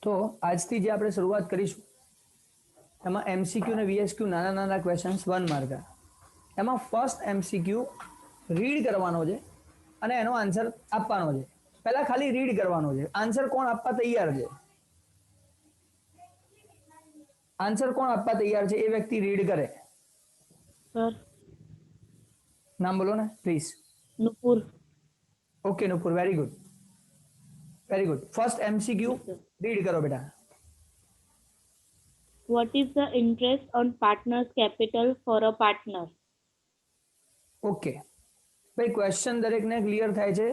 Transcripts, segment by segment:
તો આજથી જે આપણે શરૂઆત કરીશું એમાં એમસીક્યુ ને વીએસક્યુ નાના નાના ક્વેશ્ચન્સ 1 માર્ક. એમાં ફર્સ્ટ એમસીક્યુ રીડ કરવાનો છે અને એનો આન્સર આપવાનો છે. પહેલા ખાલી રીડ કરવાનો છે. આન્સર કોણ આપવા તૈયાર છે? આન્સર કોણ આપવા તૈયાર છે એ વ્યક્તિ રીડ કરે. સર નામ બોલો ને please. Nupur. Okay Nupur, very good very good. First MCQ Yes, sir. Read કરો બેટા. What is the interest on partner's capital for a partner? Okay ભાઈ, ક્વેશ્ચન દરેકને ક્લિયર થાય છે.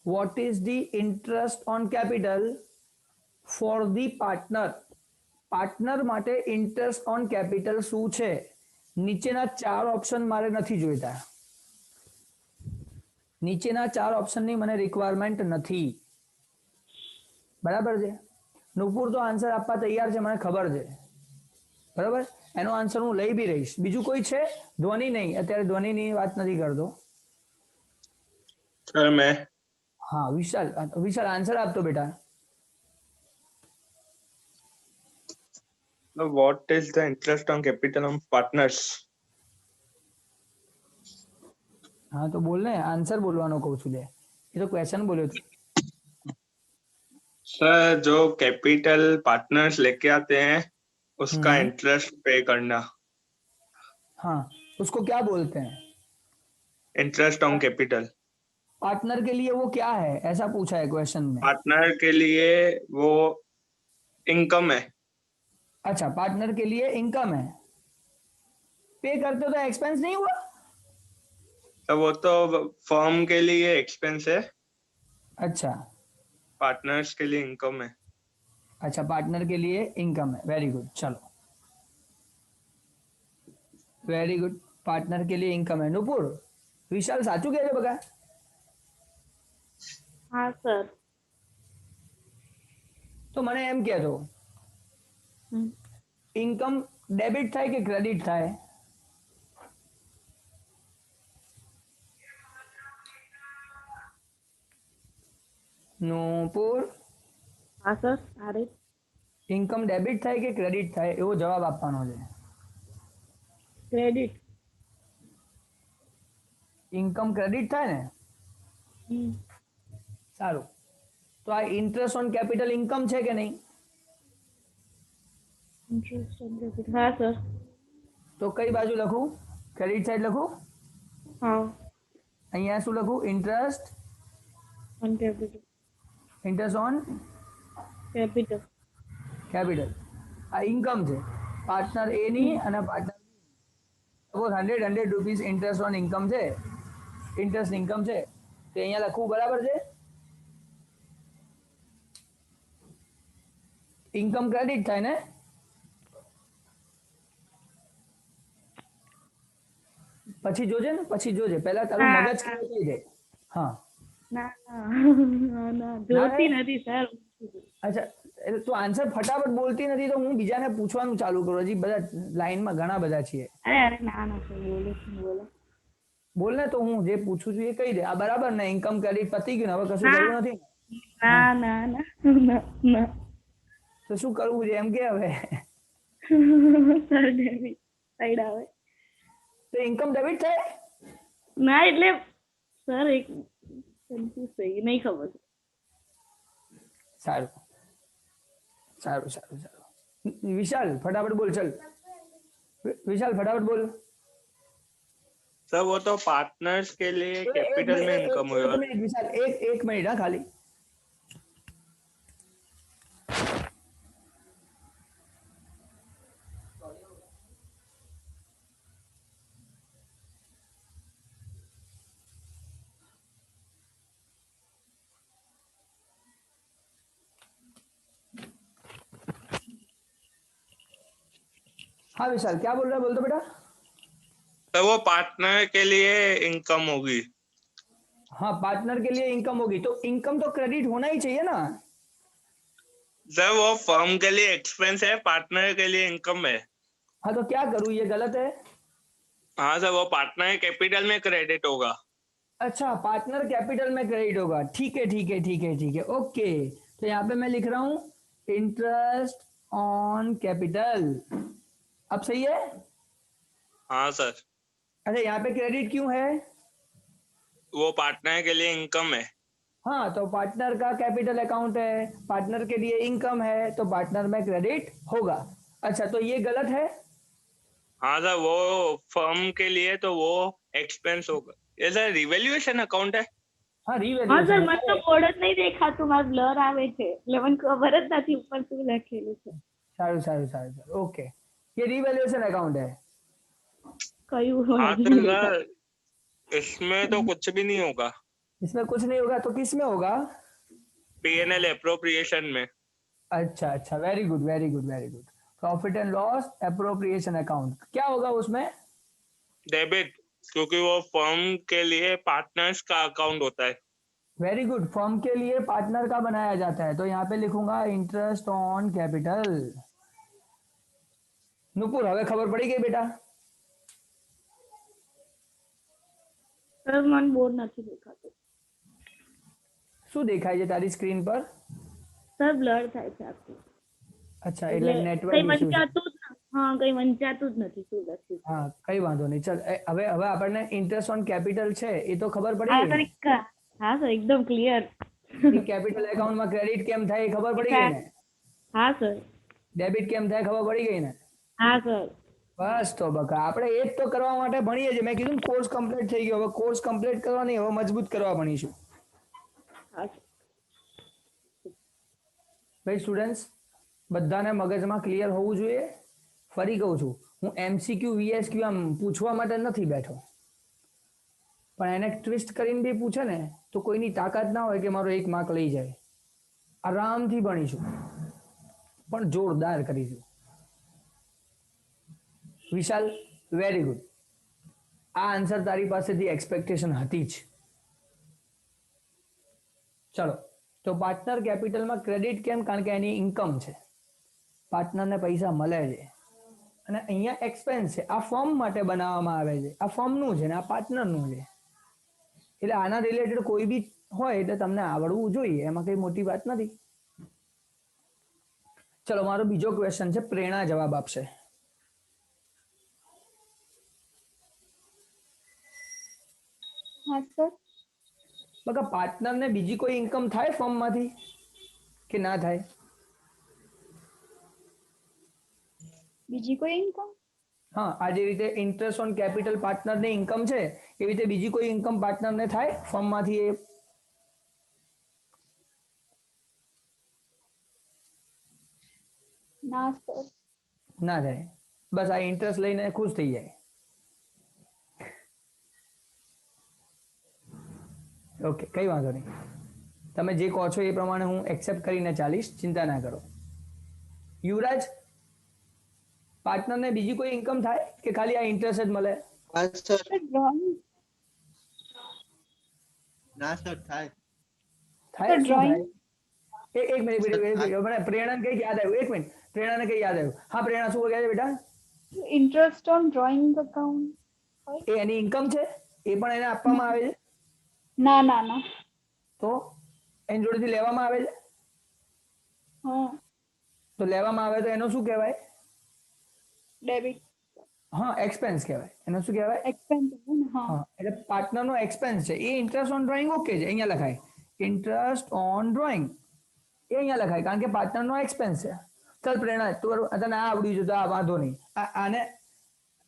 What is the interest on capital for the partner? Partner માટે interest on capital શું છે? નીચેના 4 ઓપ્શન મારે નથી જોઈતા. નીચેના 4 ઓપ્શનની મને રિક્વાયરમેન્ટ નથી. બરાબર છે? નુપુર તો આન્સર આપવા તૈયાર છે, મને ખબર છે. બરાબર, એનો આન્સર હું લઈ બી રહીશ. બીજું કોઈ છે? ધ્વનિ નહીં, અત્યારે ધ્વનિની વાત નથી કરતો. સર મેં. હા વિશાલ, વિશાલ આન્સર આપતો બેટા. What is the interest on capital of partners? हाँ तो बोल ने, आंसर बोलवानो कहूँ છું લે. ये तो क्वेश्चन बोल्यो તું. सर जो कैपिटल पार्टनर्स लेके आते हैं उसका इंटरेस्ट पे करना. हाँ, उसको क्या बोलते हैं? Interest on capital. पार्टनर के लिए वो क्या है, ऐसा पूछा है क्वेश्चन में. पार्टनर के लिए वो इनकम है. अच्छा, पार्टनर के लिए इनकम है. पे करते हो तो एक्सपेंस नहीं हुआ? तो वो तो फर्म के लिए एक्सपेंस है, अच्छा पार्टनर्स के लिए इनकम है. अच्छा, पार्टनर के लिए इनकम है. वेरी गुड, चलो વેરી ગુડ. પાર્ટનર કે લીએ ઇન્કમ હે. નુપુર, વિશાલ સાચું કહે છે બકા? हाँ सर. તો મને એમ કહેતો, ઇન્કમ ડેબિટ થાય કે ક્રેડિટ થાય? નુપુર, हाँ सर. अरे ઇન્કમ ડેબિટ થાય કે ક્રેડિટ થાય એવો જવાબ આપવાનો છે. क्रेडिट. ઇન્કમ ક્રેડિટ થાય ને? સારું, તો આ ઇન્ટરેસ્ટ ઓન કેપિટલ ઇન્કમ છે કે નહીં? Interest on capital. हाँ सर. તો કઈ બાજુ લખું? ક્રેડિટ સાઈડ લખું? हाँ. અહીંયા શું લખું? Interest on capital. Interest on capital. Capital. આ ઇન્કમ છે પાર્ટનર એ ની અને partner suppose 100 rupees interest on income છે, ઇન્ટરેસ્ટ ઇન્કમ છે, તો અહીંયા લખવું બરાબર છે? ઇન્કમ ક્રેડિટ થાય ને? પછી જોજે ને, પછી જોજે, પહેલા તારું હા, મગજ હા. કેવું થઈ જાય. હા ना ना ना जोती नहीं सर. અચ્છા, એટલે તું આન્સર ફટાફટ બોલતી નથી તો હું બીજાને પૂછવાનું ચાલુ કરું. હજી બધા લાઈનમાં ઘણા બધા છીએ. अरे अरे ना ना सर बोलो बोलो. બોલ ને, તો હું જે પૂછું છું એ કહી દે. આ બરાબર ને? ઇન્કમ ક્રેડિટ પતી ગયું ને, હવે કશું ના. કરવું નથી. ना ना ना ना ना તો શું કરવું છે એમ કે હવે? સર ડેબિટ સાઈડ આવે. તો ઇન્કમ ડેબિટ થાય? ના એટલે સર એક કન્ફ્યુઝ થઈ ગઈ, નહીં ખબર. સારું સારું સારું સારું. વિશાલ ફટાફટ બોલ, ચલ વિશાલ ફટાફટ બોલ. सर वो तो पार्टनर्स के लिए कैपिटल में इनकम एक हुआ. मिनट विशाल, एक मिनट हाँ खाली. हाँ विशाल, क्या बोल रहा है? बोल दो बेटा. तो वो पार्टनर के लिए इनकम होगी. हाँ, पार्टनर के लिए इनकम होगी तो इनकम तो क्रेडिट होना ही चाहिए ना. सर वो फर्म के लिए एक्सपेंस है, पार्टनर के लिए इनकम है. हाँ तो क्या करूँ, ये गलत है? हाँ सर, वो पार्टनर कैपिटल में क्रेडिट होगा. अच्छा, पार्टनर कैपिटल में क्रेडिट होगा. ठीक है ठीक है ठीक है ठीक है, ओके. तो यहाँ पे मैं लिख रहा हूँ इंटरेस्ट ऑन कैपिटल। अब सही है? हाँ सर, अच्छा, यहाँ पे क्रेडिट क्यों है? वो पार्टनर के लिए इनकम है। हाँ, तो पार्टनर का कैपिटल अकाउंट है, पार्टनर के लिए इनकम है, तो पार्टनर में क्रेडिट होगा। अच्छा, तो ये गलत है? हाँ सर, वो फर्म के लिए तो वो एक्सपेंस होगा। ये सर रिवेल्युएशन अकाउंट है। हाँ, હા રિવેલ્યુએશન સર है। મને તો બોર્ડ જ નહીં દેખાતું મારે બ્લર આવે છે એટલે મને ખબર જ નથી ઉપર શું લખેલું છે सारू सारू सारू सारू, ओके। ये रिवेल्यूएशन अकाउंट है। કયું हाँ હોય तो सर, इसमें तो कुछ भी नहीं होगा। इसमें कुछ नहीं होगा, तो किस में होगा? P&L एप्रोप्रिएशन में। अच्छा अच्छा, very good very good very good. Profit and loss appropriation account क्या होगा उसमें? डेबिट, क्योंकि वो फर्म के लिए पार्टनर्स का अकाउंट होता है। वेरी गुड, फर्म के लिए पार्टनर का बनाया जाता है, तो यहाँ पे लिखूंगा इंटरेस्ट ऑन कैपिटल। नुपुर, હવે ખબર પડી ગઈ બેટા? સર મને બોર્ડ નથી દેખાતું શું દેખાય છે તારી સ્ક્રીન પર? સર બ્લર થાય છે આખું અચ્છા, એટલે એટલે કઈ નેટવર્ક ઇશ્યુ છે। વંચાતું જ હા કઈ વંચાતું જ નથી શું લખ્યું હા, કઈ વાંધો નહીં, ચલ હવે હવે આપણને ઇન્ટરેસ્ટ ઓન કેપિટલ છે એ તો ખબર પડી હા ગઈ સર ને? હા સર એકદમ ક્લિયર એ કેપિટલ એકાઉન્ટમાં ક્રેડિટ કેમ થાય એ ખબર પડી ગઈ ને? હા સર ડેબિટ કેમ થાય ખબર પડી ગઈ ને? હા સર બસ તો બકા, આપણે એ જ તો કરવા માટે ભણીએ છીએ। મેં કીધું કોર્સ કમ્પ્લીટ થઈ ગયો, હવે કોર્સ કમ્પ્લીટ કરવા નહીં, હવે મજબૂત કરવા ભણીશું। હા સર ભાઈ સ્ટુડન્ટ્સ, બધાને મગજમાં ક્લિયર હોવું જોઈએ। ફરી કહું છું, હું MCQ VSQ આમ પૂછવા માટે નથી બેઠો, પણ એને ટ્વિસ્ટ કરીને બી પૂછે ને તો કોઈની તાકાત ના હોય કે મારો 1 માર્ક લઈ જાય। આરામથી ભણીશું, પણ જોરદાર કરીશું। વિશાલ, વેરી ગુડ। આ આન્સર તારી પાસેથી એક્સપેક્ટેશન હતી જ। ચલો, તો પાર્ટનર કેપિટલમાં ક્રેડિટ કેમ? કારણ કે એની ઇન્કમ છે, પાર્ટનરને પૈસા મળે છે, અને અહીંયા એક્સપેન્સ છે। આ ફર્મ માટે બનાવવામાં આવે છે, આ ફર્મનું છે ને આ પાર્ટનરનું છે, એટલે આના રિલેટેડ કોઈ બી હોય એટલે તમને આવડવું જોઈએ, એમાં કઈ મોટી વાત નથી। ચલો, મારો બીજો ક્વેશ્ચન છે, પ્રેરણા જવાબ આપશે। હા સર બકા, પાર્ટનરને બીજી કોઈ ઇન્કમ થાય ફર્મમાંથી કે ના થાય? બીજી કોઈ ઇન્કમ હા, આ જે રીતે ઇન્ટરેસ્ટ ઓન કેપિટલ પાર્ટનરની ઇન્કમ છે, એવી રીતે બીજી કોઈ ઇન્કમ પાર્ટનરને થાય ફર્મમાંથી? એ ના સર ના થાય, બસ આ ઇન્ટરેસ્ટ લઈને ખુશ થઈ જાય। ઓકે, કઈ વાંધો નહીં, તમે જે કહો છો એ પ્રમાણે હું એક્સેપ્ટ કરીને ચાલીશ, ચિંતા ના કરો। યુવરાજ, પાર્ટનરને બીજી કોઈ ઇન્કમ થાય કે ખાલી આ ઇન્ટરેસ્ટ જ મળે? હા સર, સર ડ્રોઈંગ ના સર થાય થાય શું drawing? થાય? એક મિનિટ મને પ્રેરણાને કઈ યાદ આવ્યું, 1 મિનિટ, પ્રેરણાને કઈ યાદ આવ્યું? હા પ્રેરણા, શું કહે છે બેટા? Interest on drawing account A any income છે, એ પણ એને આપવામાં આવે છે, ના ના ના તો એની જોડેથી લેવામાં આવે છે, હા તો લેવામાં આવે તો એનો શું કહેવાય? ડેબિટ હા, એક્સપેન્સ કહેવાય, એનો શું કહેવાય? એક્સપેન્સ હા હા, એટલે પાર્ટનરનો એક્સપેન્સ છે, એ ઇન્ટરેસ્ટ ઓન ડ્રોઈંગ ઓકે છે, અહીંયા લખાય ઇન્ટરેસ્ટ ઓન ડ્રોઈંગ, એ અહીંયા લખાય કારણ કે પાર્ટનરનો એક્સપેન્સ છે। ચાલ પ્રેરણા, તું તને આ આવડ્યું છે તો આ વાંધો નહીં, આને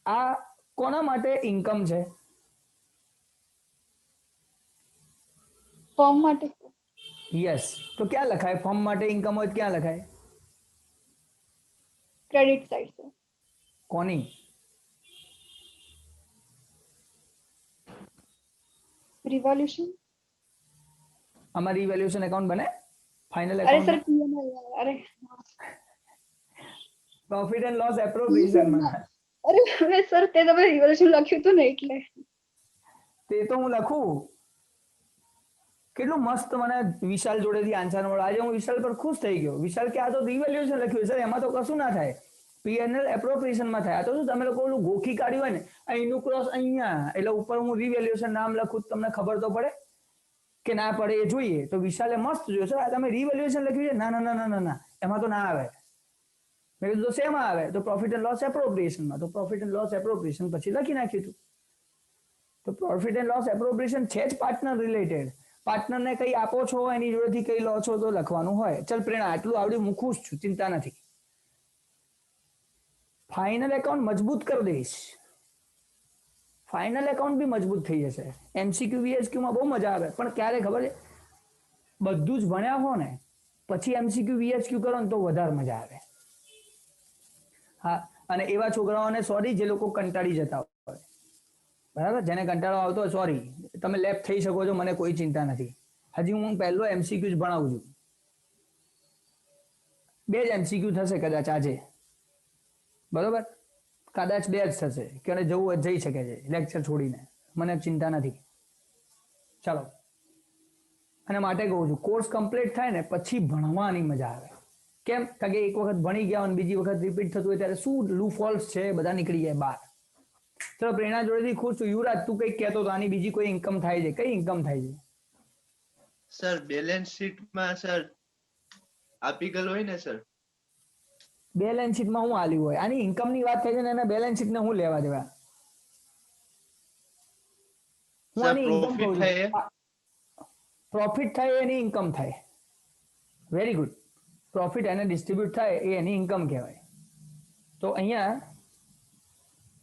આ કોના માટે ઇન્કમ છે? ફોર્મ માટે યસ, તો ક્યાં લખાય? ફર્મ માટે ઇન્કમ હોય તો ક્યાં લખાય? ક્રેડિટ સાઇડ સર કોની? રિવોલ્યુશન આમાં રિવેલ્યુએશન એકાઉન્ટ બને? ફાઇનલ અરે સર એકાઉન્ટ, અરે પ્રોફિટ એન્ડ લોસ એપ્રોપ્રિએશનમાં અરે સર તે તમે રિવોલ્યુશન લખ્યું હતું ને એટલે તે તો હું લખું। કેટલું મસ્ત મને વિશાલ જોડેથી આન્સર મળ્યો, આજે હું વિશાલ પર ખુશ થઈ ગયો। વિશાલ કે આ તો રિવેલ્યુએશન લખ્યું સર, એમાં તો કશું ના થાય, P&L એપ્રોપ્રિએશનમાં થાય। આ તો શું તમે લોકો ઓલું ગોખી કાઢ્યું હોય ને, અહીંનું ક્રોસ અહીંયા, એટલે ઉપર હું રિવેલ્યુએશન નામ લખું, તમને ખબર તો પડે। કે ના પડે એ જોઈએ. તો વિશાલે મસ્ત જોયું સર આ તમે રિવેલ્યુએશન લખ્યું છે. ના ના ના ના ના ના એમાં તો ના આવે. મેં કીધું તો શેમાં આવે? તો પ્રોફિટ એન્ડ લોસ એપ્રોપ્રિએશનમાં. તો પ્રોફિટ એન્ડ લોસ એપ્રોપ્રિએશન પછી લખી નાખ્યું હતું. તો પ્રોફિટ એન્ડ લોસ એપ્રોપ્રિએશન છે જ પાર્ટનર રિલેટેડ. પાર્ટનરને કઈ આપો છો એની જોડેથી કઈ લો છો તો લખવાનું હોય. ચલ પ્રેરણા આટલું આવડ્યું હું ખુશ છું, ચિંતા નથી. ફાઇનલ એકાઉન્ટ મજબૂત કરી દઈશ. ફાઇનલ એકાઉન્ટ બી મજબૂત થઈ જશે. એમસીક્યુ વીએચક્યુ માં બહુ મજા આવે, પણ ક્યારે ખબર છે બધું જ ભણ્યા હો ને પછી એમસીક્યુ વીએચક્યુ કરો ને તો વધારે મજા આવે. હા, અને એવા છોકરાઓને સોરી જે લોકો કંટાળી જતા હોય, બરાબર, જેને કંટાળો આવતો હોય સોરી, તમે લેફ્ટ થઈ શકો છો, મને કોઈ ચિંતા નથી. હજી હું પહેલો એમસીક્યુ જ ભણાવું છું. 2 જ એમસીક્યુ થશે કદાચ આજે, બરોબર, કદાચ 2 જ થશે. કે જવું હોય જઈ શકે છે લેક્ચર છોડીને, મને ચિંતા નથી. ચાલો, અને માટે કહું છું કોર્સ કમ્પ્લીટ થાય ને પછી ભણવાની મજા આવે. કેમ? કારણ કે એક વખત ભણી ગયા અને બીજી વખત રિપીટ થતું હોય ત્યારે શું લૂફોલ્સ છે બધા નીકળી જાય બહાર. ચલો પ્રેરણા જોડેથી ખુશ છું. યુવરાજ તું કંઈક કહેતો હતો આની બીજી કોઈ ઇન્કમ થાય છે? કઈ ઇન્કમ થાય છે? સર બેલેન્સ શીટમાં સર આપી ગયેલ હોય ને સર. બેલેન્સ શીટમાં હું આલ્યું હોય? આની ઇન્કમની વાત થાય છે ને એને બેલેન્સ શીટને હું લેવા દેવા? હું સર આની ઇન્કમ પ્રોફિટ કહું થાય છું. પ્રોફિટ થાય એની ઇન્કમ થાય. Very good. પ્રોફિટ એને ડિસ્ટ્રીબ્યુટ થાય એ એની ઇન્કમ કહેવાય. તો અહીંયા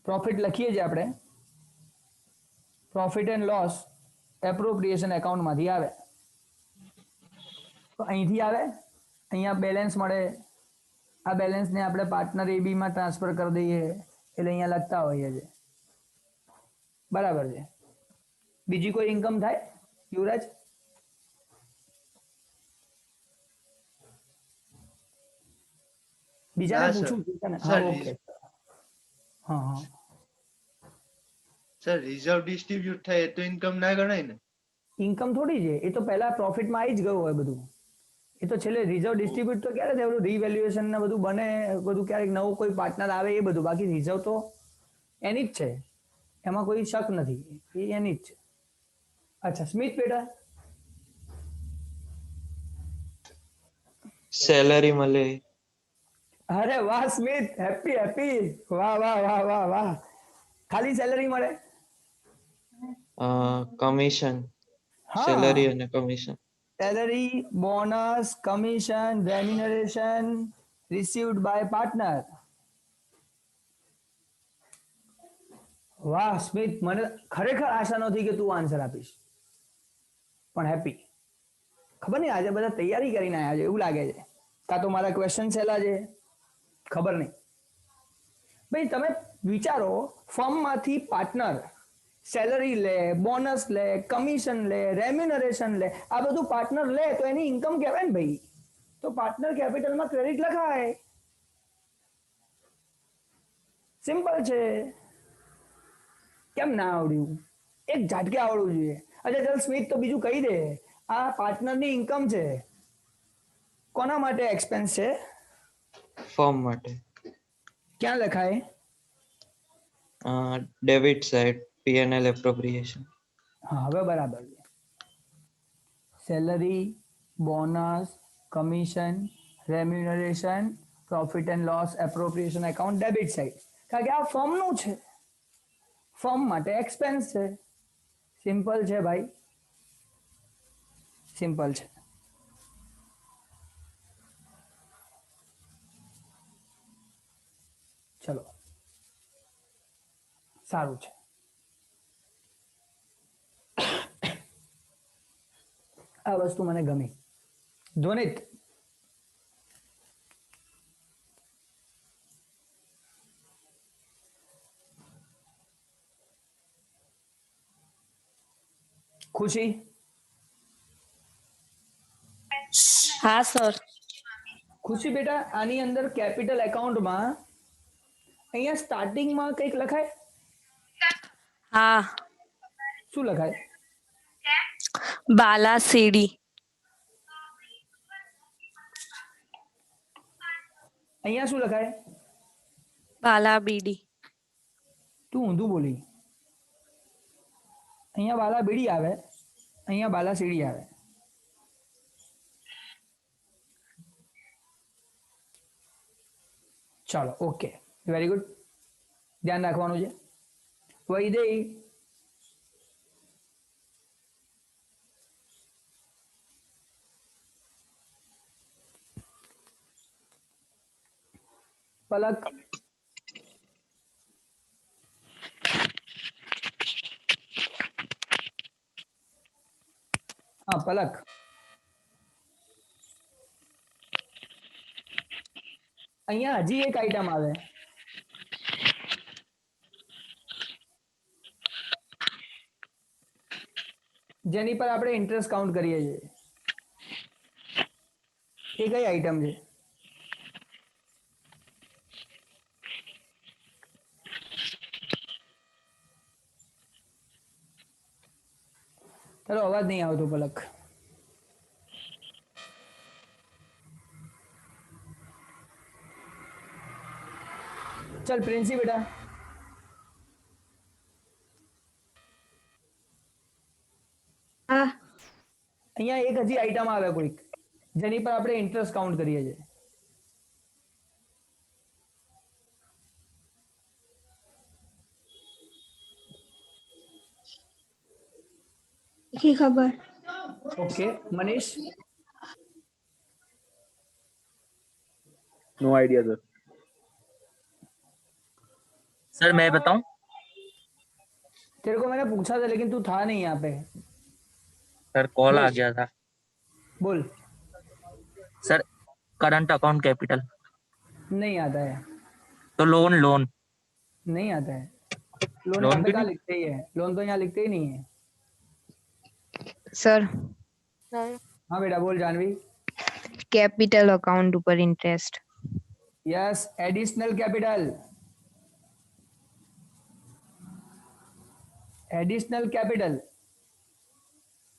પ્રોફિટ લખીએ છીએ આપણે. પ્રોફિટ એન્ડ લોસ એપ્રોપ્રિએશન એકાઉન્ટમાંથી આવે. તો અહીંથી આવે, અહીંયા બેલેન્સ મળે. આ બેલેન્સને આપણે પાર્ટનર એબી માં ટ્રાન્સફર કરી દઈએ એટલે અહીંયા લખતા હોઈએ છે. બરાબર છે. બીજી કોઈ ઇન્કમ થાય યુવરાજ? બીજાને ના, સર. પૂછું છું તને. સર, હા ઓકે. હા હા સર રિઝર્વ ડિસ્ટ્રીબ્યુટ થાય એ તો ઇન્કમ ના ગણાય ને. ઇન્કમ થોડી છે એ તો પહેલા પ્રોફિટમાં આવી જ ગયું હોય બધું. એ તો છેલ્લે રિઝર્વ ડિસ્ટ્રીબ્યુટ તો ક્યારે થાય? બધું રિવેલ્યુએશન ને બધું બને, બધું ક્યારેક નવું કોઈ પાર્ટનર આવે એ બધું. બાકી રિઝર્વ તો એની જ છે, એમાં કોઈ શક નથી, એ એની જ છે. અચ્છા સ્મિત બેટા, સેલરી મળે, અરે વાહ સ્મિત, હેપી હેપી, વાહ વાહ વાહ વાહ વાહ. ખાલી સેલરી મળે? કમિશન, હા, સેલરી અને commission. Salary, bonus, commission, remuneration received by partner. વાહ સ્મિત, મને ખરેખર આશા નહોતી કે તું આન્સર આપીશ, પણ હેપી. ખબર નહીં આજે બધા તૈયારી કરીને આવ્યા છે એવું લાગે છે, કાં તો મારા ક્વેશ્ચન સહેલા છે, ખબર નહીં. ભાઈ તમે વિચારો, ફર્મમાંથી પાર્ટનર સેલરી લે, બોનસ લે, કમિશન લે, રેમ્યુનરેશન લે, આ બધું પાર્ટનર લે તો એની ઇન્કમ કહેવાય ને ભાઈ. તો પાર્ટનર કેપિટલમાં ક્રેડિટ લખાય. સિમ્પલ છે. કેમ ના આવડ્યું? એક ઝાટકે આવડવું જોઈએ. અચ્છા ચાલ સ્મિત તો બીજું કહી દે, આ પાર્ટનરની ઇન્કમ છે, કોના માટે એક્સપેન્સ છે? ફોર્મ માટે. ક્યાં લખાય? Debit side, P&L appropriation. હા હવે બરાબર છે. Salary, bonus, commission, remuneration, profit and loss appropriation account debit side. કારણ કે આ ફર્મનું છે, ફર્મ માટે એક્સપેન્સ છે. સિમ્પલ છે ભાઈ, સિમ્પલ છે. ચલો સારું છે. આ વસ્તુ મને ગમી. ધ્વનિત, ખુશી, હા સર. ખુશી બેટા આની અંદર કેપિટલ એકાઉન્ટમાં અહીંયા સ્ટાર્ટિંગમાં કંઈક લખાય? હા. શું લખાય? બાલા સીડી. અહીંયા શું લખાય? બાલા બીડી. તું ઊંધું બોલી. અહીંયા વાલા બીડી આવે, અહીંયા બાલાસીડી આવે. ચાલો ઓકે, વેરી ગુડ, ધ્યાન રાખવાનું છે. વૈદેહી પલક હા પલક અહીંયા હજી એક આઈટમ આવે. જેની પર આપણે ઇન્ટરેસ્ટ કાઉન્ટ કરીએ છીએ. એ કઈ આઈટમ છે? ચલો અવાજ નહીં આવતો પલક. ચલ પ્રિન્સી બેટા. હા અહીંયા એક હજી આઈટમ આવે કોઈક જેની પર આપણે ઇન્ટરેસ્ટ કાઉન્ટ કરીએ છીએ. કી ખબર. Okay Manish. No idea sir. Sir मैं बताऊं. तेरे को मैंने पूछा था लेकिन तू था नहीं यहाँ पे. सर कॉल आ बोल. गया था. बोल. Sir current account capital. नहीं आता है. तो लोन लोन. नहीं आता है. लोन लोन यहाँ पे भी कहाँ नहीं? लिखते ही है? लोन तो यहाँ लिखते ही नहीं है. સર हाँ बेटा बोल जानवी. કેપિટલ અકાઉન્ટ ઉપર interest. Yes additional capital. Additional capital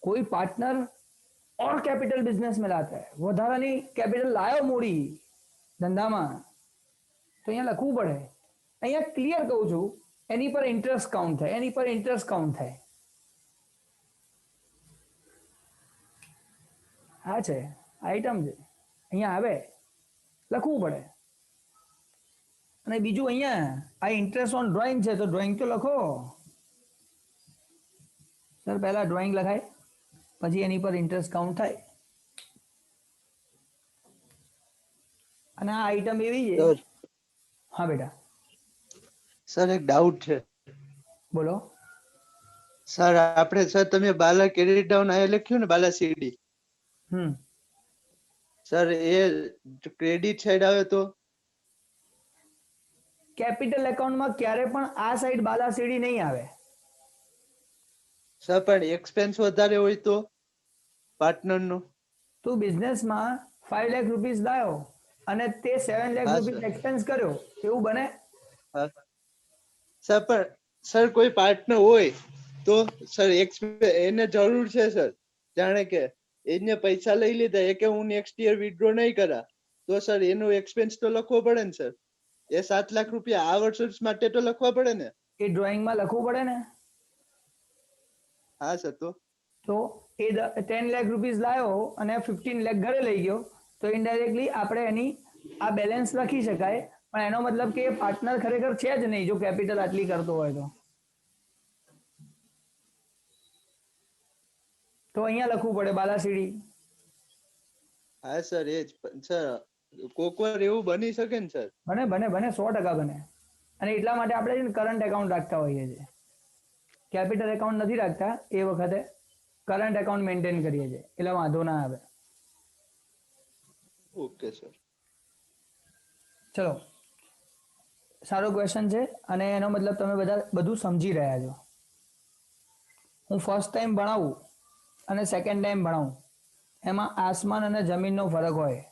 कोई पार्टनर और कैपिटल बिजनेस में लाता है. વધારાની કેપિટલ લાયો મૂડી ધંધામાં તો અહીંયા લખવું પડે. અહીંયા ક્લિયર કહું છું, એની પર ઇન્ટરેસ્ટ કાઉન્ટ થાય, એની પર ઇન્ટરેસ્ટ કાઉન્ટ થાય. આ છે આઈટમ છે, અહીંયા આવે લખવું પડે. અને બીજું અહીંયા આ ઇન્ટરેસ્ટ ઓન ડ્રોઈંગ છે તો ડ્રોઈંગ તો લખો સર. પહેલા ડ્રોઈંગ લખાય પછી એની પર ઇન્ટરેસ્ટ કાઉન્ટ થાય. અને આ આઈટમ એવી છે. સર હા બેટા સર એક ડાઉટ છે. બોલો. સર આપણે સર તમે બાલા કેરી ડાઉન આ લખ્યું ને બાલા સીડી. સર એ ક્રેડિટ સાઈડ આવે તો કેપિટલ એકાઉન્ટમાં ક્યારે પણ આ સાઈડ બાલાસીડી નહીં આવે. સર પણ એક્સપેન્સ વધારે હોય તો પાર્ટનર નો. તું બિઝનેસમાં 5 લાખ રૂપીસ લાયો અને તે 7 લાખ હા, રૂપીસ સર. એક્સપેન્સ કર્યો એવું બને? સર પણ સર કોઈ પાર્ટનર હોય તો સર એને જરૂર છે સર, જાણે કે એને પૈસા લઈ લીધા એ કે હું નેક્સ્ટ યર વિથડ્રો નહીં કરા તો સર એનો એક્સપેન્સ તો લખવો પડે ને સર. એ 7 લાખ રૂપિયા આ વર્ષ માટે તો લખવા પડે ને. એ ડ્રોઈંગમાં લખવું પડે ને. હા સર. તો એ 10 લાખ રૂપીસ લાયો અને 15 લાખ ઘરે લઈ ગયો તો ઇનડાયરેક્ટલી આપણે એની આ બેલેન્સ લખી શકાય. પણ એનો મતલબ કે પાર્ટનર ખરેખર છે જ નહીં જો કેપિટલ આટલી કરતો હોય તો. તો અહીંયા લખવું પડે બાલાસીડી. હા સર એ જ સર કોક વાર એવું બની શકે ને સર. બને બને બને 100% બને. અને એટલા માટે આપણે કરંટ એકાઉન્ટ રાખતા હોઈએ છીએ. કેપિટલ એકાઉન્ટ નથી રાખતા એ વખતે કરંટ એકાઉન્ટ મેન્ટેન કરીએ છીએ એટલે વાંધો ના આવે. Okay sir. ચલો સારો ક્વેશ્ચન છે અને એનો મતલબ તમે બધા બધું સમજી રહ્યા છો. હું ફર્સ્ટ ટાઈમ ભણાવું અને સેકન્ડ ટાઈમ ભણાવું એમાં આસમાન અને જમીનનો ફરક હોય.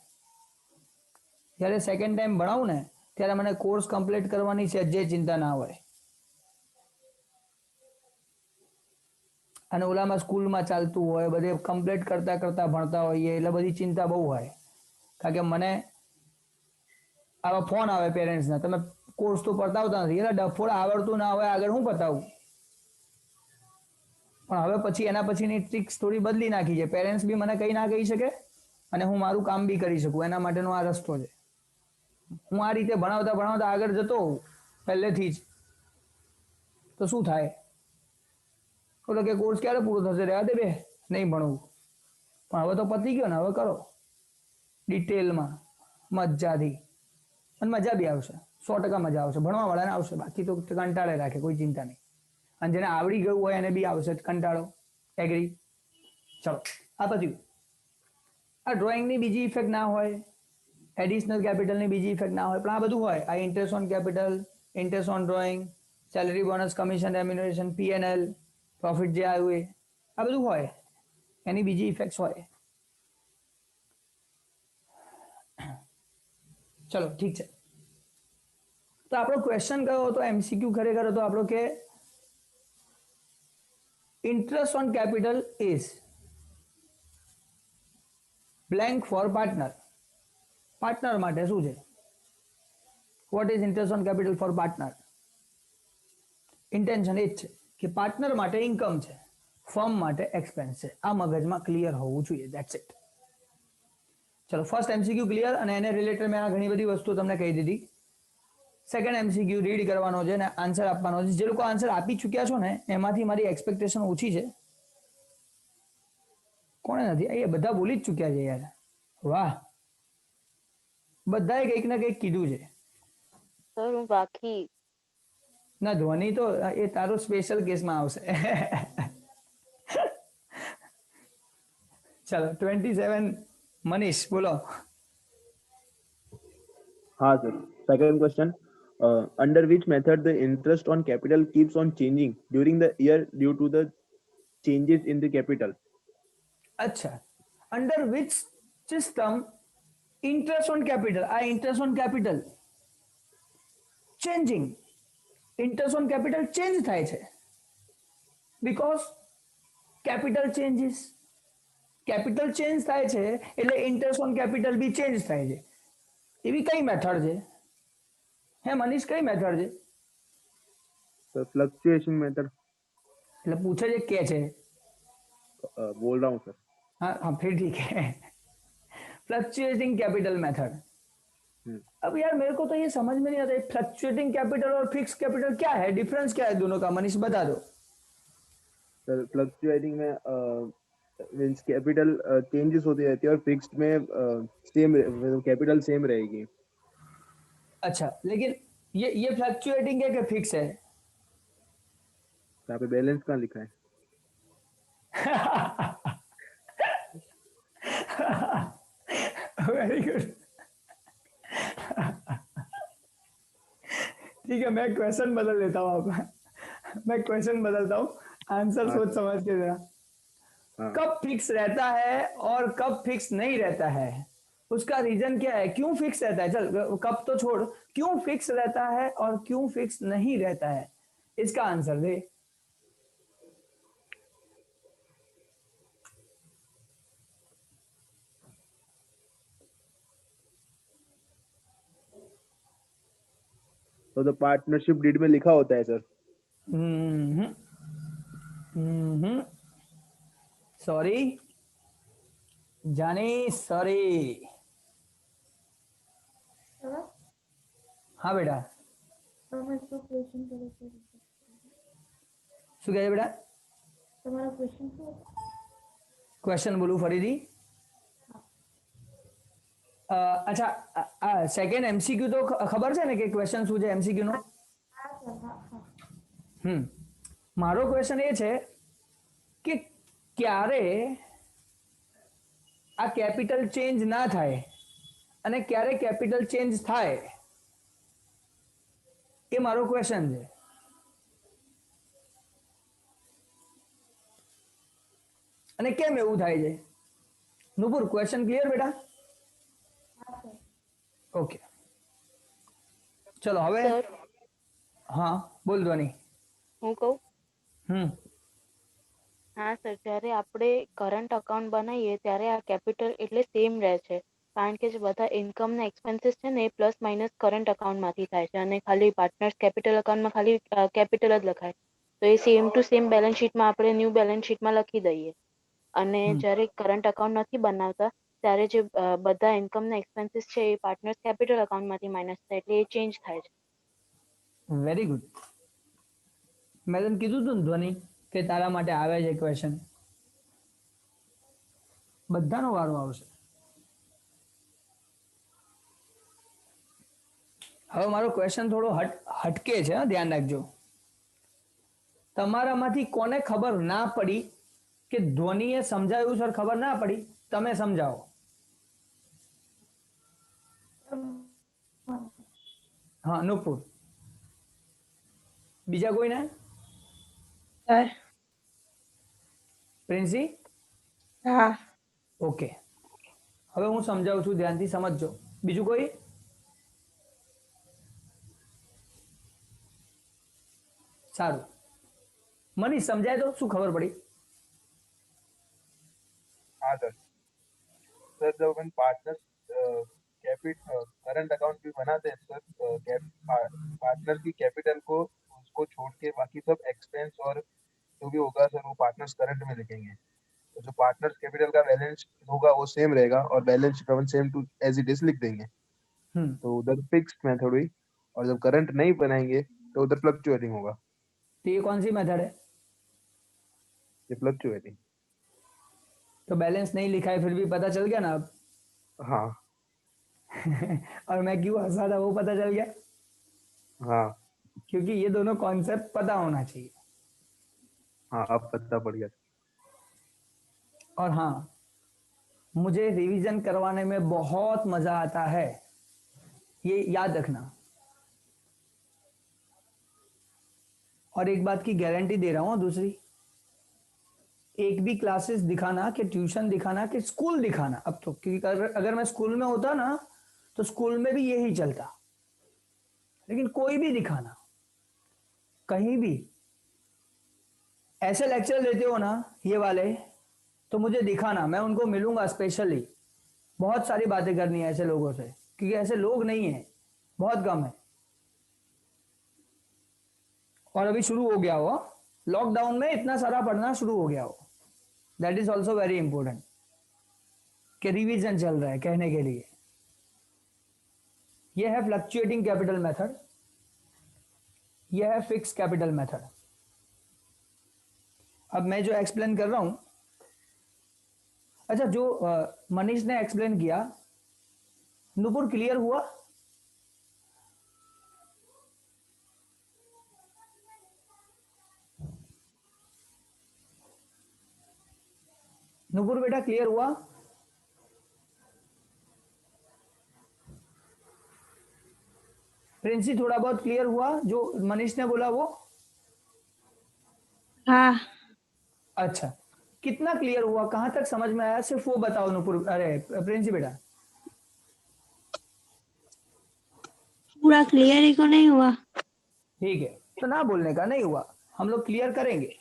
જ્યારે સેકન્ડ ટાઈમ ભણાવું ને ત્યારે મને કોર્સ કમ્પ્લીટ કરવાની સહેજે ચિંતા ના હોય. અને ઓલામાં સ્કૂલમાં ચાલતું હોય બધે કમ્પ્લીટ કરતા કરતા ભણતા હોઈએ એટલે બધી ચિંતા બહુ હોય. કારણ કે મને આવા ફોન આવે પેરેન્ટ્સના, તમે કોર્સ તો પતાવતા નથી એટલે ડફોડ આવડતું ના હોય આગળ હું પતાવું. પણ હવે પછી એના પછીની ટ્રિક્સ થોડી બદલી નાખી છે. પેરેન્ટ્સ બી મને કંઈ ના કહી શકે અને હું મારું કામ બી કરી શકું. એના માટેનો આ રસ્તો છે. હું આ રીતે ભણાવતા ભણાવતા આગળ જતો હોઉં પહેલેથી જ, તો શું થાય? ઓલો કે કોર્સ ક્યારે પૂરો થશે, રહેવા દે બે, નહીં ભણવું. પણ હવે તો પતી ગયો ને, હવે કરો ડિટેલમાં મજાથી, અને મજા બી આવશે. 100% મજા આવશે. ભણવા વાળાને આવશે, બાકી તો કંટાળે રાખે, કોઈ ચિંતા નહીં. અને જેને આવડી ગયું હોય એને બી આવશે કંટાળો. એગ્રી? ચલો, આ પત્યું. આ ડ્રોઈંગની બીજી ઇફેક્ટ ના હોય, એડિશનલ કેપિટલની બીજી ઇફેક્ટ ના હોય, પણ આ બધું હોય. આ interest on capital, interest on drawing, salary bonus, commission, remuneration, P&L, profit જે આવ્યું એ, આ બધું હોય. એની બીજી ઇફેક્ટ્સ હોય. ચલો ઠીક છે. તો આપણો ક્વેશ્ચન કયો હતો? MCQ ખરેખર હતો આપણો કે interest on capital is blank for partner. Partner માટે શું છે? What is interest on capital for partner? Intention એ જ છે કે પાર્ટનર માટે ઇન્કમ છે, ફર્મ માટે એક્સપેન્સ છે. આ મગજમાં ક્લિયર હોવું જોઈએ. That's it. ચલો, ફર્સ્ટ MCQ ક્લિયર, અને એને રિલેટેડ મેં આ ઘણી બધી વસ્તુઓ તમને કહી દીધી. સેકન્ડ MCQ રીડ કરવાનો છે અને આન્સર આપવાનો છે. જે લોકો આન્સર આપી ચૂક્યા છો ને, એમાંથી મારી એક્સપેક્ટેશન ઓછી છે. કોણે નથી? એ બધા બોલી જ ચૂક્યા છે યાર. વાહ, બધાએ કંઈક ને કંઈક કીધું છે. સર હું બાકી. ના, ધ્વનિ તો એ તારો સ્પેશિયલ કેસમાં આવશે. ચલો 27 મનીષ બોલો. हाँ sir. Second question. Under which method the interest on capital keeps on changing during the year due to the changes in the capital? અચ્છા, under which system interest on capital, આ interest on capital changing, interest on capital change થાય છે because capital changes. Capital change થાય છે એટલે interest on capital બી change થાય છે. એવી કઈ મેથડ છે? હે મનીષ, કઈ મેથડ છે? Sir, fluctuation method. એટલે પૂછે છે કે છે? बोल रहा हूँ सर. हाँ हाँ, फिर ठीक है. Fluctuating capital method. अब यार मेरे को तो ये समझ में नहीं आता, फ्लक्चुएटिंग कैपिटल और फिक्स कैपिटल क्या है? डिफरेंस क्या है दोनों का? मनीष बता दो. सर फ्लक्चुएटिंग में मीन्स कैपिटल चेंजेस होती रहती है और फिक्स्ड में सेम कैपिटल सेम रहेगी. अच्छा, लेकिन ये फ्लक्चुएटिंग है कि फिक्स है? यहाँ पे बैलेंस कहाँ लिखा है? Very good. ठीक है, मैं क्वेश्चन बदल लेता हूँ. आप, मैं क्वेश्चन बदलता हूँ, आंसर सोच समझ के देना. कब फिक्स रहता है और कब फिक्स नहीं रहता है, उसका रीजन क्या है? क्यों फिक्स रहता है? चल, कब तो छोड़, क्यों फिक्स रहता है और क्यों फिक्स नहीं रहता है, इसका आंसर दे. तो पार्टनरशिप डीड में लिखा होता है सर. सॉरी जानी, सॉरी. हाँ बेटा, શું કહે છે બેટા? ક્વેશ્ચન બોલું ફરીથી? અચ્છા, આ સેકન્ડ MCQ તો ખબર છે ને કે ક્વેશ્ચન શું છે MCQ નો? મારો ક્વેશ્ચન એ છે કે ક્યારે આ કેપિટલ ચેન્જ ના થાય અને ક્યારે કેપિટલ ચેન્જ થાય, એ મારો ક્વેશ્ચન છે. અને કેમ એવું થાય છે? નુપુર, ક્વેશ્ચન ક્લિયર બેટા? ઓકે, ચલો હવે. હા બોલ ધ્વનિ. હું કહું? હા સર, જ્યારે આપણે કરંટ અકાઉન્ટ બનાવીએ ત્યારે આ કેપિટલ એટલે સેમ રહે છે, કારણ કે જે બધા ઇન્કમ ના એક્સપેન્સીસ છે ને એ પ્લસ માઇનસ કરંટ અકાઉન્ટ માંથી થાય છે, અને ખાલી પાર્ટનર્સ કેપિટલ અકાઉન્ટમાં ખાલી કેપિટલ જ લખાય. તો એ સેમ ટુ સેમ બેલેન્સ શીટમાં આપણે ન્યૂ બેલેન્સ શીટમાં લખી દઈએ અને જ્યારે કરંટ અકાઉન્ટ નથી બનાવતા ત્યારે જે બધા ઇન્કમ ના એક્સપેન્સીસ છે એ પાર્ટનર્સ કેપિટલ અકાઉન્ટમાંથી માઇનસ થાય એટલે એ ચેન્જ થાય છે. Very good. મેં તને કીધું તું ને ધ્વનિ કે તારા માટે આવે છે ક્વેશ્ચન. બધાનો વારો આવશે. હવે મારો ક્વેશ્ચન થોડો હટકે છે, ધ્યાન રાખજો. તમારામાંથી કોને ખબર ના પડી કે ધ્વનિએ સમજાવ્યું સર ખબર ના પડી, તમે સમજાવો. હા અનુપુર. બીજા કોઈને? સર. પ્રિન્સી? હા. ઓકે, હવે હું સમજાવું છું, ધ્યાનથી સમજજો. બીજું કોઈ? સારું. મનીષ સમજાય તો શું ખબર પડી? हाँ सर. सर जब अपन पार्टनर करंट अकाउंट भी बनाते हैं सर, पार्टनर की कैपिटल को उसको छोड़ के बाकी सब एक्सपेंस और जो भी होगा सर वो पार्टनर्स करंट में लिखेंगे. तो जो पार्टनर्स कैपिटल का बैलेंस होगा वो सेम रहेगा और बैलेंस शीट अपन same to as it is लिख देंगे. तो उधर फिक्स्ड मेथड हुई और जब करंट नहीं बनाएंगे तो उधर फ्लक्चुएटिंग होगा. तो ये कौन सी मेथड है? ये फ्लक्चुएटिंग. तो बैलेंस नहीं लिखा है फिर भी पता चल गया ना अब? हाँ. और मैं क्यों हंसा था वो पता चल गया? हाँ. क्योंकि ये दोनों कॉन्सेप्ट पता होना चाहिए. हाँ अब पता पड़ गया. और हाँ, मुझे रिवीजन करवाने में बहुत मजा आता है, ये याद रखना. और एक बात की गारंटी दे रहा हूं, दूसरी, एक भी क्लासेस दिखाना कि ट्यूशन दिखाना कि स्कूल दिखाना अब तो, क्योंकि अगर मैं स्कूल में होता ना तो स्कूल में भी यही चलता, लेकिन कोई भी दिखाना कहीं भी ऐसे लेक्चर लेते हो ना ये वाले, तो मुझे दिखाना, मैं उनको मिलूंगा स्पेशली. बहुत सारी बातें करनी है ऐसे लोगों से, क्योंकि ऐसे लोग नहीं है, बहुत कम है. और अभी शुरू हो गया हो, लॉकडाउन में इतना सारा पढ़ना शुरू हो गया हो. That is also very important कि रिवीजन चल रहा है कहने के लिए. यह है फ्लक्चुएटिंग कैपिटल मेथड, यह है फिक्स कैपिटल मेथड. अब मैं जो एक्सप्लेन कर रहा हूं, अच्छा जो मनीष ने एक्सप्लेन किया, नुपुर क्लियर हुआ? नुपुर बेटा क्लियर हुआ? प्रिंसी थोड़ा बहुत क्लियर हुआ जो मनीष ने बोला वो? हाँ. अच्छा, कितना क्लियर हुआ, कहां तक समझ में आया, सिर्फ वो बताओ नुपुर. अरे प्रिंसी बेटा. पूरा क्लियर ही को नहीं हुआ. ठीक है, तो ना बोलने का, नहीं हुआ, हम लोग क्लियर करेंगे.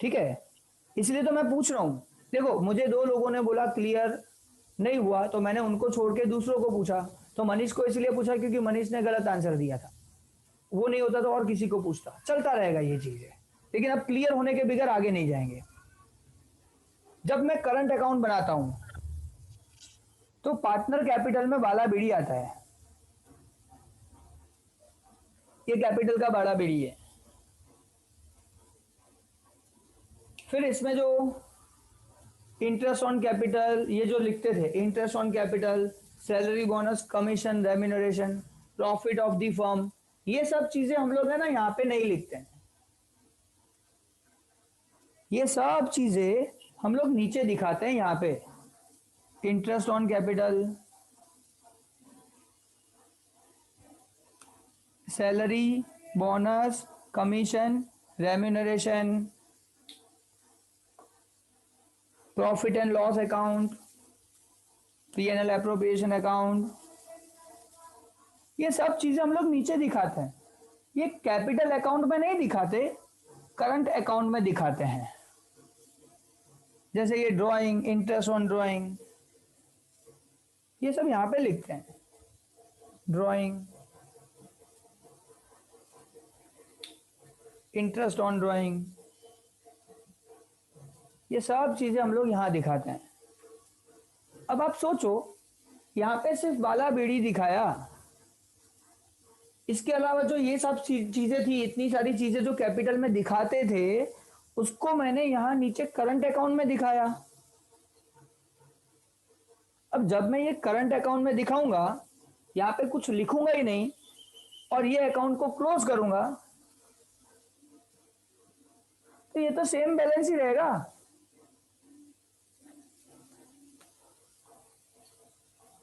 ठीक है, इसलिए तो मैं पूछ रहा हूं. देखो मुझे दो लोगों ने बोला क्लियर नहीं हुआ, तो मैंने उनको छोड़ के दूसरों को पूछा. तो मनीष को इसलिए पूछा क्योंकि मनीष ने गलत आंसर दिया था. वो नहीं होता तो और किसी को पूछता. चलता रहेगा ये चीजें, लेकिन अब क्लियर होने के बगैर आगे नहीं जाएंगे. जब मैं करंट अकाउंट बनाता हूं तो पार्टनर कैपिटल में बाला बीड़ी आता है. ये कैपिटल का बाला बीड़ी है. फिर इसमें जो इंटरेस्ट ऑन कैपिटल, ये जो लिखते थे, interest on capital, salary, bonus, commission, remuneration, profit of the firm, ये सब चीजें हम लोग है ना यहाँ पे नहीं लिखते हैं. ये सब चीजें हम लोग नीचे दिखाते हैं यहाँ पे. Interest on capital, salary, bonus, commission, remuneration, profit and loss account, P&L appropriation account, ये सब चीजें हम लोग नीचे दिखाते हैं. ये कैपिटल अकाउंट में नहीं दिखाते, करंट अकाउंट में दिखाते हैं. जैसे ये ड्राइंग, इंटरेस्ट ऑन ड्राइंग, ये सब यहाँ पे लिखते हैं. ड्राइंग, इंटरेस्ट ऑन ड्राइंग, ये सब चीजें हम लोग यहाँ दिखाते हैं। अब आप सोचो, यहाँ पे सिर्फ बाला बीड़ी दिखाया, इसके अलावा जो ये सब चीजें थी, इतनी सारी चीजें जो कैपिटल में दिखाते थे, उसको मैंने यहाँ नीचे करंट अकाउंट में दिखाया। अब जब मैं ये करंट अकाउंट में दिखाऊंगा, यहाँ पे कुछ लिखूंगा ही नहीं और ये अकाउंट को क्लोज करूंगा, तो ये तो सेम बैलेंस ही रहेगा।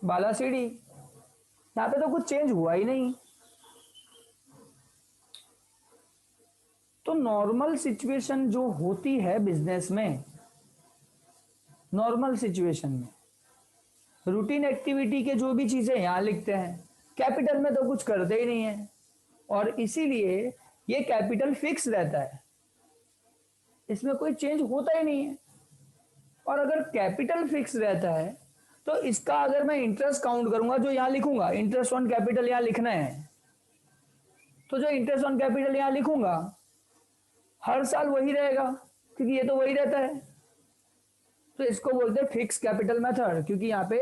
बाला सीढ़ी, यहाँ पे तो कुछ चेंज हुआ ही नहीं। तो नॉर्मल सिचुएशन जो होती है बिजनेस में, नॉर्मल सिचुएशन में रूटीन एक्टिविटी के जो भी चीजें यहां लिखते हैं, कैपिटल में तो कुछ करते ही नहीं है, और इसीलिए ये कैपिटल फिक्स रहता है, इसमें कोई चेंज होता ही नहीं है। और अगर कैपिटल फिक्स रहता है तो इसका अगर मैं इंटरेस्ट काउंट करूंगा, जो यहां लिखूंगा इंटरेस्ट ऑन कैपिटल यहां लिखना है, तो जो इंटरेस्ट ऑन कैपिटल यहां लिखूंगा हर साल वही रहेगा, क्योंकि ये तो वही रहता है। तो इसको बोलते हैं फिक्स कैपिटल मेथड, क्योंकि यहाँ पे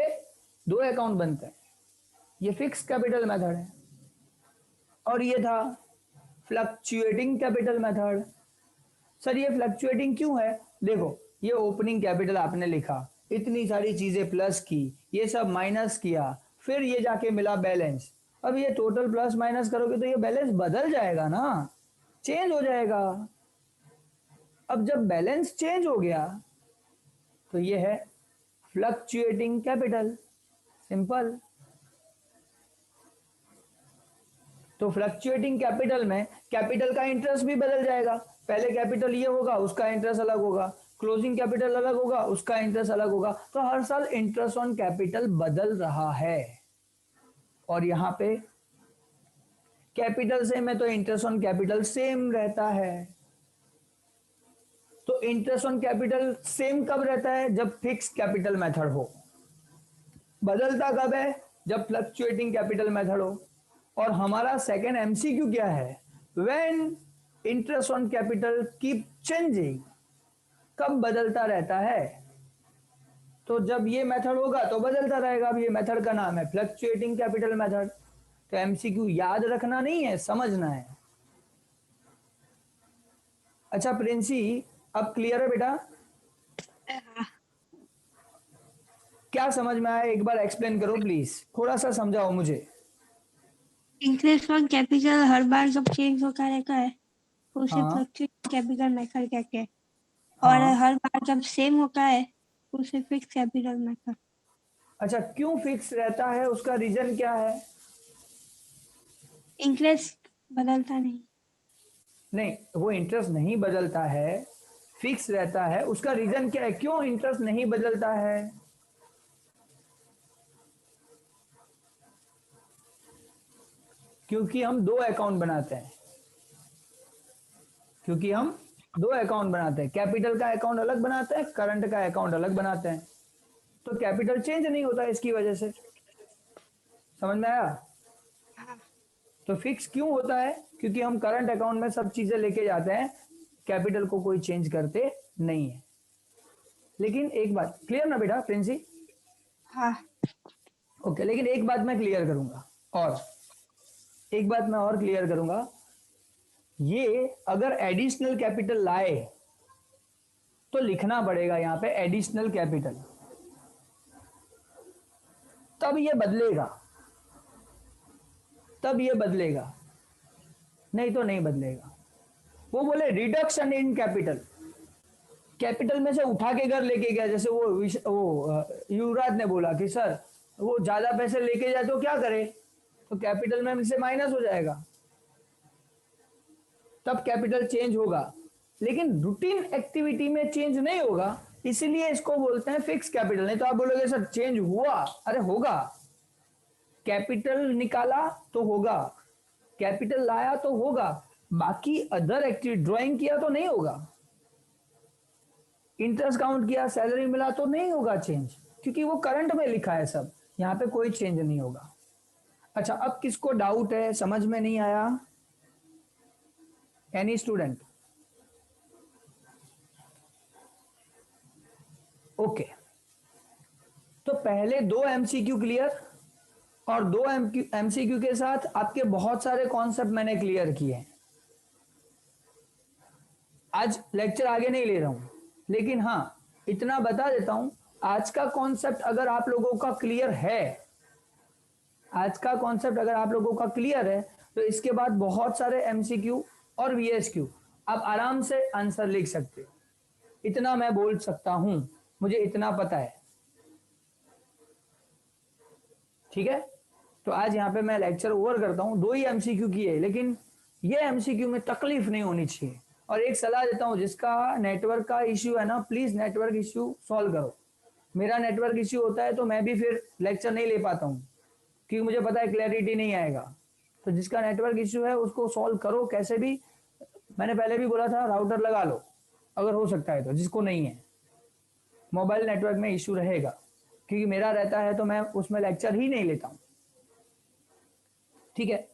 दो अकाउंट बनते हैं, ये फिक्स कैपिटल मेथड है। और ये था फ्लक्चुएटिंग कैपिटल मेथड। सर ये फ्लक्चुएटिंग क्यों है? देखो, ये ओपनिंग कैपिटल आपने लिखा, इतनी सारी चीजें प्लस की, ये सब माइनस किया, फिर ये जाके मिला बैलेंस। अब ये टोटल प्लस माइनस करोगे तो ये बैलेंस बदल जाएगा ना, चेंज हो जाएगा। अब जब बैलेंस चेंज हो गया तो ये है फ्लक्चुएटिंग कैपिटल, सिंपल। तो फ्लक्चुएटिंग कैपिटल में कैपिटल का इंटरेस्ट भी बदल जाएगा। पहले कैपिटल ये होगा, उसका इंटरेस्ट अलग होगा, क्लोजिंग कैपिटल अलग होगा, उसका इंटरेस्ट अलग होगा। तो हर साल इंटरेस्ट ऑन कैपिटल बदल रहा है। और यहाँ पे कैपिटल सेम है तो इंटरेस्ट ऑन कैपिटल सेम रहता है। तो इंटरेस्ट ऑन कैपिटल सेम कब रहता है? जब फिक्स कैपिटल मेथड हो। बदलता कब है? जब फ्लक्चुएटिंग कैपिटल मेथड हो। और हमारा सेकेंड एमसीक्यू क्या है? When interest on capital keep changing, कब बदलता रहता है? तो जब ये मेथड होगा तो बदलता रहेगा। अब ये मेथड का नाम है फ्लक्चुएटिंग कैपिटल मेथड। तो एमसीक्यू याद रखना नहीं है, समझना है। अच्छा प्रिंसी, अब क्लियर है बेटा? क्या समझ में आया? एक बार एक्सप्लेन करो प्लीज, थोड़ा सा समझाओ मुझे। इंटरेस्ट ऑन कैपिटल हर बार जब चेंज होता रहता है उसे हाँ। फ्लक्चुएटिंग कैपिटल मेथड कहते हैं, और हाँ। हर बार जब सेम होता है उसे फिक्स कैपिटल मेथड। अच्छा, क्यों फिक्स रहता है? उसका रीजन क्या है? इंटरेस्ट बदलता नहीं। नहीं, वो इंटरेस्ट नहीं बदलता है, फिक्स रहता है। उसका रीजन क्या है? क्यों इंटरेस्ट नहीं बदलता है? क्योंकि हम दो अकाउंट बनाते हैं। क्योंकि हम दो अकाउंट बनाते हैं, कैपिटल का अकाउंट अलग बनाते हैं, करंट का अकाउंट अलग बनाते हैं। तो कैपिटल चेंज नहीं होता इसकी वजह से। समझ में आया? तो फिक्स क्यों होता है? क्योंकि हम करंट अकाउंट में सब चीजें लेके जाते हैं, कैपिटल को कोई चेंज करते नहीं है। लेकिन एक बात क्लियर ना बेटा प्रिंसी? हाँ। ओके, लेकिन एक बात मैं क्लियर करूंगा, और एक बात मैं और क्लियर करूंगा। ये अगर एडिशनल कैपिटल लाए तो लिखना पड़ेगा यहाँ पे एडिशनल कैपिटल, तब ये बदलेगा, तब ये बदलेगा, नहीं तो नहीं बदलेगा। वो बोले रिडक्शन इन कैपिटल, कैपिटल में से उठा के घर लेके गया। जैसे वो युवराज ने बोला कि सर वो ज्यादा पैसे लेके जाए तो क्या करे? तो कैपिटल में से माइनस हो जाएगा, तब कैपिटल चेंज होगा। लेकिन रूटीन एक्टिविटी में चेंज नहीं होगा, इसीलिए इसको बोलते हैं फिक्स कैपिटल। नहीं तो आप बोलोगे सर चेंज हुआ, अरे होगा। कैपिटल निकाला तो होगा, कैपिटल लाया तो होगा, बाकी अदर एक्टिविटी ड्राइंग किया तो नहीं होगा, इंटरेस्ट काउंट किया, सैलरी मिला तो नहीं होगा चेंज, क्योंकि वो करंट में लिखा है सब, यहाँ पे कोई चेंज नहीं होगा। अच्छा, अब किसको डाउट है, समझ में नहीं आया? Any student? ओके, तो पहले 2 एमसीक्यू क्लियर, और 2 एमसीक्यू के साथ आपके बहुत सारे कॉन्सेप्ट मैंने क्लियर किए हैं। आज लेक्चर आगे नहीं ले रहा हूं, लेकिन हाँ इतना बता देता हूं, आज का कॉन्सेप्ट अगर आप लोगों का क्लियर है, आज का कॉन्सेप्ट अगर आप लोगों का क्लियर है, तो इसके बाद बहुत सारे एमसीक्यू और वीएसक्यू आप आराम से आंसर लिख सकते हो। इतना मैं बोल सकता हूं, मुझे इतना पता है। ठीक है, तो आज यहाँ पे मैं लेक्चर ओवर करता हूँ। 2 ही एमसीक्यू की है, लेकिन ये एमसीक्यू में तकलीफ नहीं होनी चाहिए। और एक सलाह देता हूँ, जिसका नेटवर्क का इश्यू है ना, प्लीज नेटवर्क इश्यू सॉल्व करो। मेरा नेटवर्क इश्यू होता है तो मैं भी फिर लेक्चर नहीं ले पाता हूँ, क्योंकि मुझे पता है क्लैरिटी नहीं आएगा। तो जिसका नेटवर्क इश्यू है उसको सॉल्व करो कैसे भी। मैंने पहले भी बोला था राउटर लगा लो अगर हो सकता है तो, जिसको नहीं है। मोबाइल नेटवर्क में इश्यू रहेगा, क्योंकि मेरा रहता है तो मैं उसमें लेक्चर ही नहीं लेता हूँ। ठीक है,